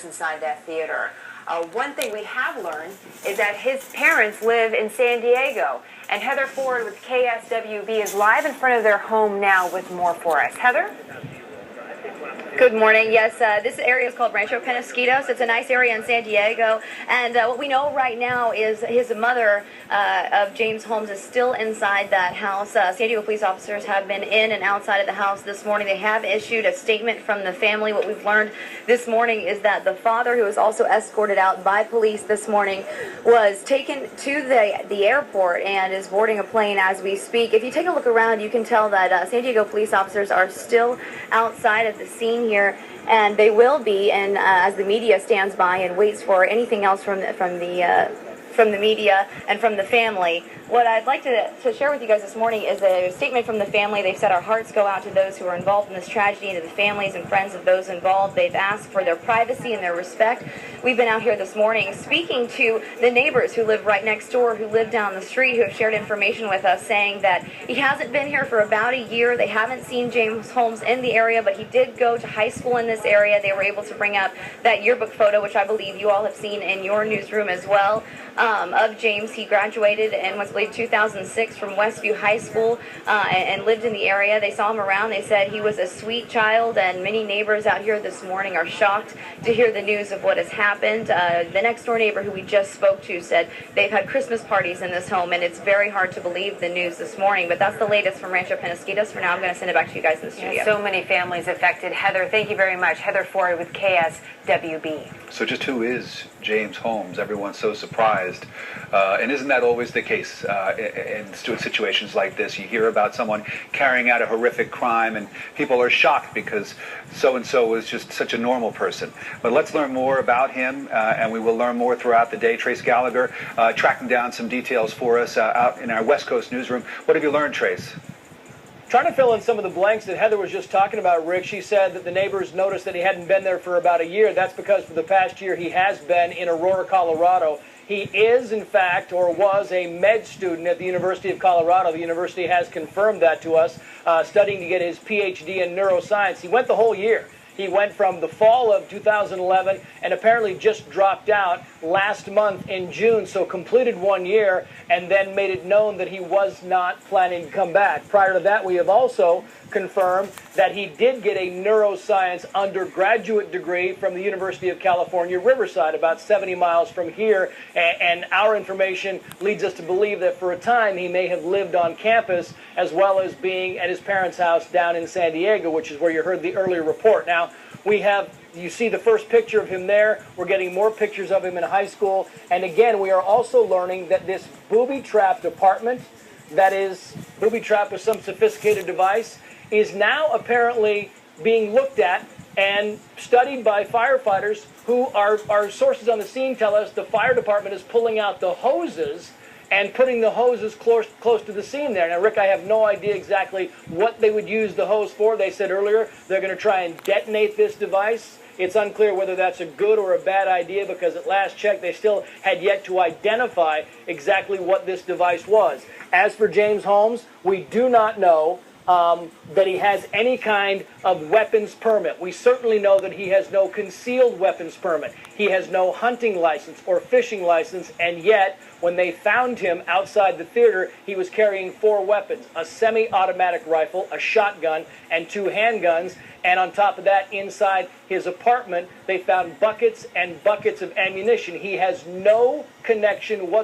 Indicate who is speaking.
Speaker 1: inside that theater. One thing we have learned is that his parents live in San Diego. And Heather Ford with KSWB is live in front of their home now with more for us. Heather?
Speaker 2: Good morning. Yes, this area is called Rancho Penasquitos. It's a nice area in San Diego. And what we know right now is his mother of James Holmes is still inside that house. San Diego police officers have been in and outside of the house this morning. They have issued a statement from the family. What we've learned this morning is that the father, who was also escorted out by police this morning, was taken to the airport and is boarding a plane as we speak. If you take a look around, you can tell that San Diego police officers are still outside of the scene here, and they will be, and as the media stands by and waits for anything else from the media and from the family. What I'd like to share with you guys this morning is a statement from the family. They've said our hearts go out to those who are involved in this tragedy and to the families and friends of those involved. They've asked for their privacy and their respect. We've been out here this morning speaking to the neighbors who live right next door, who live down the street, who have shared information with us saying that he hasn't been here for about a year. They haven't seen James Holmes in the area, but he did go to high school in this area. They were able to bring up that yearbook photo, which I believe you all have seen in your newsroom as well, of James. He graduated in what's believed 2006 from Westview High School and lived in the area. They saw him around. They said he was a sweet child, and many neighbors out here this morning are shocked to hear the news of what has happened. The next door neighbor who we just spoke to said they've had Christmas parties in this home, and it's very hard to believe the news this morning. But that's the latest from Rancho Penasquitos. For now, I'm going to send it back to you guys in the studio.
Speaker 1: Yeah, so many families affected. Heather, thank you very much. Heather Ford with KSWB.
Speaker 3: So just who is James Holmes? Everyone's so surprised. And isn't that always the case in situations like this? You hear about someone carrying out a horrific crime and people are shocked because so-and-so was just such a normal person. But let's learn more about him, and we will learn more throughout the day. Trace Gallagher tracking down some details for us out in our West Coast newsroom. What have you learned, Trace?
Speaker 4: Trying to fill in some of the blanks that Heather was just talking about, Rick. She said that the neighbors noticed that he hadn't been there for about a year. That's because for the past year he has been in Aurora, Colorado. He is, in fact, or was a med student at the University of Colorado. The university has confirmed that to us, studying to get his PhD in neuroscience. He went the whole year. He went from the fall of 2011 and apparently just dropped out last month in June, so completed 1 year and then made it known that he was not planning to come back. Prior to that, we have also confirmed that he did get a neuroscience undergraduate degree from the University of California, Riverside, about 70 miles from here, and our information leads us to believe that for a time he may have lived on campus as well as being at his parents' house down in San Diego, which is where you heard the earlier report. Now, you see the first picture of him there. We're getting more pictures of him in high school. And again, we are also learning that this booby-trapped apartment, that is booby-trapped with some sophisticated device, is now apparently being looked at and studied by firefighters who our sources on the scene tell us the fire department is pulling out the hoses and putting the hoses close to the scene there. Now, Rick, I have no idea exactly what they would use the hose for. They said earlier they're going to try and detonate this device. It's unclear whether that's a good or a bad idea because at last check they still had yet to identify exactly what this device was. As for James Holmes, we do not know that he has any kind of weapons permit. We certainly know that he has no concealed weapons permit. He has no hunting license or fishing license, and yet when they found him outside the theater, he was carrying 4 weapons: a semi-automatic rifle, a shotgun, and 2 handguns. And on top of that, inside his apartment, they found buckets and buckets of ammunition. He has no connection whatsoever